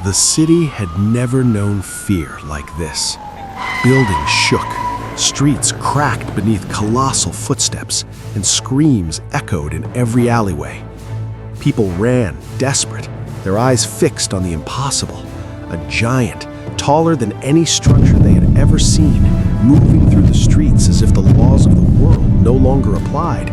The city had never known fear like this. Buildings shook, streets cracked beneath colossal footsteps, and screams echoed in every alleyway. People ran, desperate, their eyes fixed on the impossible. A giant, taller than any structure they had ever seen, moving through the streets as if the laws of the world no longer applied.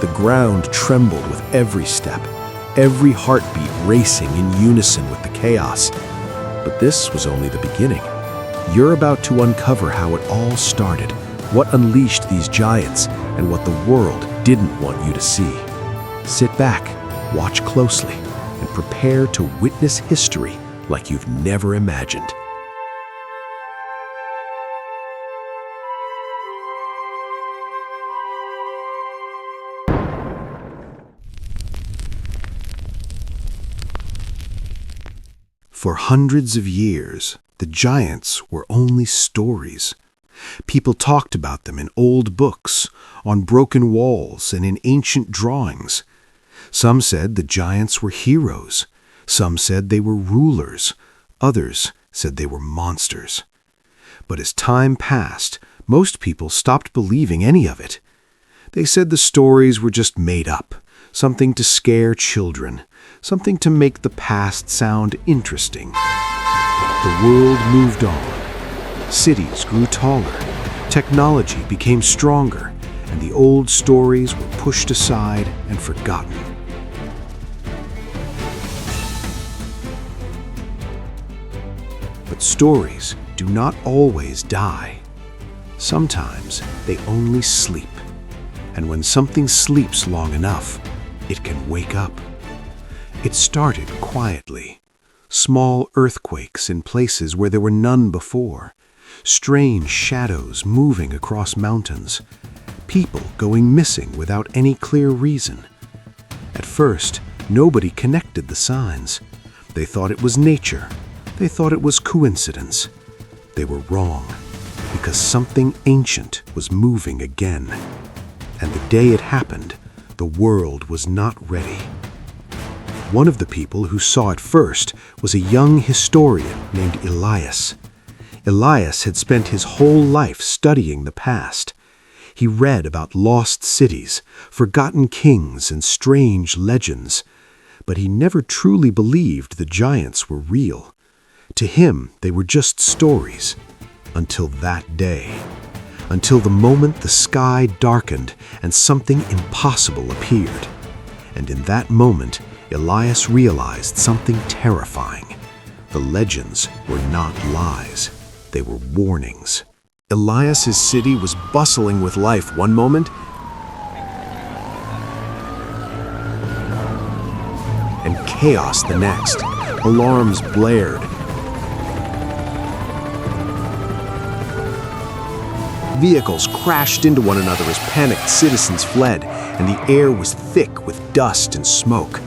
The ground trembled with every step, every heartbeat racing in unison with the chaos. But this was only the beginning. You're about to uncover how it all started, what unleashed these giants, and what the world didn't want you to see. Sit back, watch closely, and prepare to witness history like you've never imagined. For hundreds of years, the giants were only stories. People talked about them in old books, on broken walls, and in ancient drawings. Some said the giants were heroes. Some said they were rulers. Others said they were monsters. But as time passed, most people stopped believing any of it. They said the stories were just made up, something to scare children, something to make the past sound interesting. The world moved on. Cities grew taller. Technology became stronger, and the old stories were pushed aside and forgotten. But stories do not always die. Sometimes they only sleep. And when something sleeps long enough, it can wake up. It started quietly. Small earthquakes in places where there were none before. Strange shadows moving across mountains. People going missing without any clear reason. At first, nobody connected the signs. They thought it was nature. They thought it was coincidence. They were wrong, because something ancient was moving again. And the day it happened, the world was not ready. One of the people who saw it first was a young historian named Elias. Elias had spent his whole life studying the past. He read about lost cities, forgotten kings, and strange legends. But he never truly believed the giants were real. To him, they were just stories. Until that day. Until the moment the sky darkened and something impossible appeared. And in that moment, Elias realized something terrifying. The legends were not lies. They were warnings. Elias's city was bustling with life one moment, and chaos the next. Alarms blared. Vehicles crashed into one another as panicked citizens fled, and the air was thick with dust and smoke.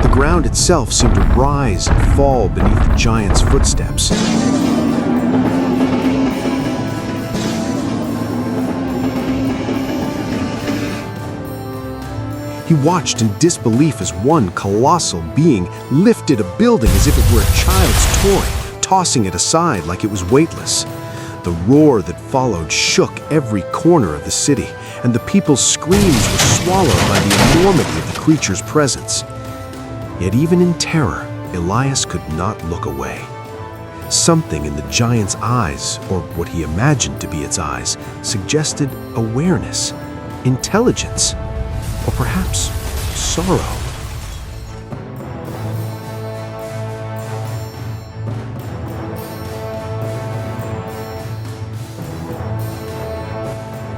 The ground itself seemed to rise and fall beneath the giant's footsteps. He watched in disbelief as one colossal being lifted a building as if it were a child's toy, tossing it aside like it was weightless. The roar that followed shook every corner of the city, and the people's screams were swallowed by the enormity of the creature's presence. Yet even in terror, Elias could not look away. Something in the giant's eyes, or what he imagined to be its eyes, suggested awareness, intelligence, or perhaps sorrow.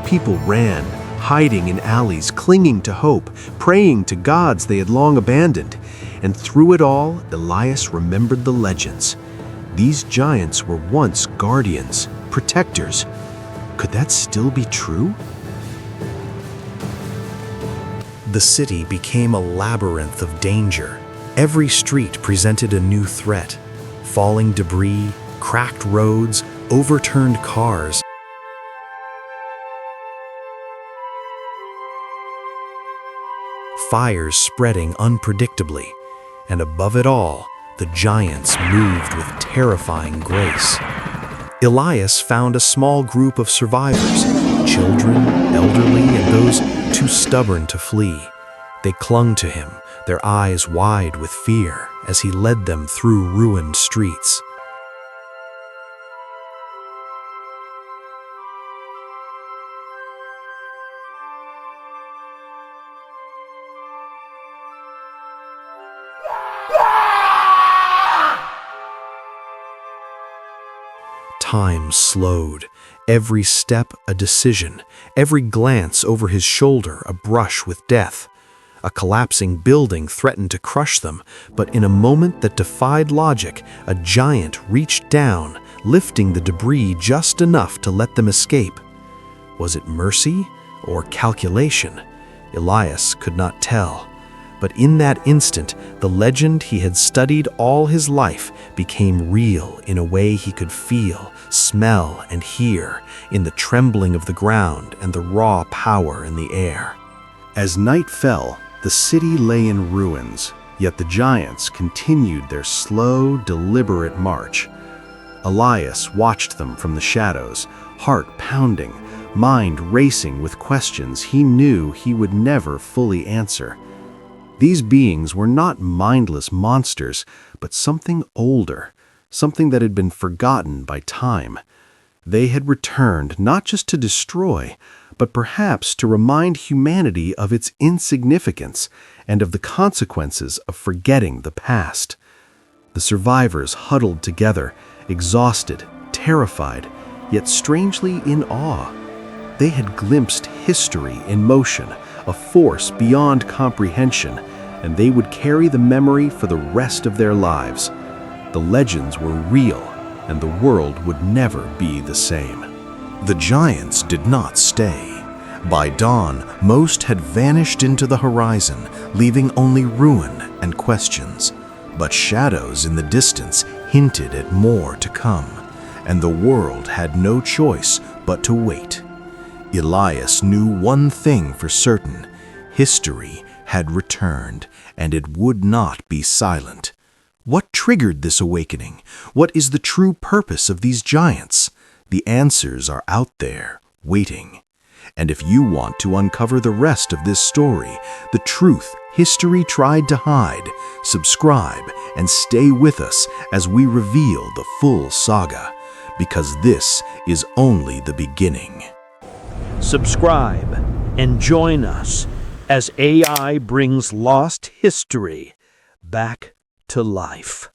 People ran, hiding in alleys, clinging to hope, praying to gods they had long abandoned. And through it all, Elias remembered the legends. These giants were once guardians, protectors. Could that still be true? The city became a labyrinth of danger. Every street presented a new threat. Falling debris, cracked roads, overturned cars. Fires spreading unpredictably, and above it all, the giants moved with terrifying grace. Elias found a small group of survivors, children, elderly, and those too stubborn to flee. They clung to him, their eyes wide with fear, as he led them through ruined streets. Time slowed, every step a decision, every glance over his shoulder a brush with death. A collapsing building threatened to crush them, but in a moment that defied logic, a giant reached down, lifting the debris just enough to let them escape. Was it mercy or calculation? Elias could not tell. But in that instant, the legend he had studied all his life became real in a way he could feel, smell, and hear, in the trembling of the ground and the raw power in the air. As night fell, the city lay in ruins, yet the giants continued their slow, deliberate march. Elias watched them from the shadows, heart pounding, mind racing with questions he knew he would never fully answer. These beings were not mindless monsters, but something older, something that had been forgotten by time. They had returned not just to destroy, but perhaps to remind humanity of its insignificance and of the consequences of forgetting the past. The survivors huddled together, exhausted, terrified, yet strangely in awe. They had glimpsed history in motion, a force beyond comprehension, and they would carry the memory for the rest of their lives. The legends were real, and the world would never be the same. The giants did not stay. By dawn, most had vanished into the horizon, leaving only ruin and questions. But shadows in the distance hinted at more to come, and the world had no choice but to wait. Elias knew one thing for certain: history had returned, and it would not be silent. What triggered this awakening? What is the true purpose of these giants? The answers are out there, waiting. And if you want to uncover the rest of this story, the truth history tried to hide, subscribe and stay with us as we reveal the full saga, because this is only the beginning. Subscribe and join us as AI brings lost history back to life.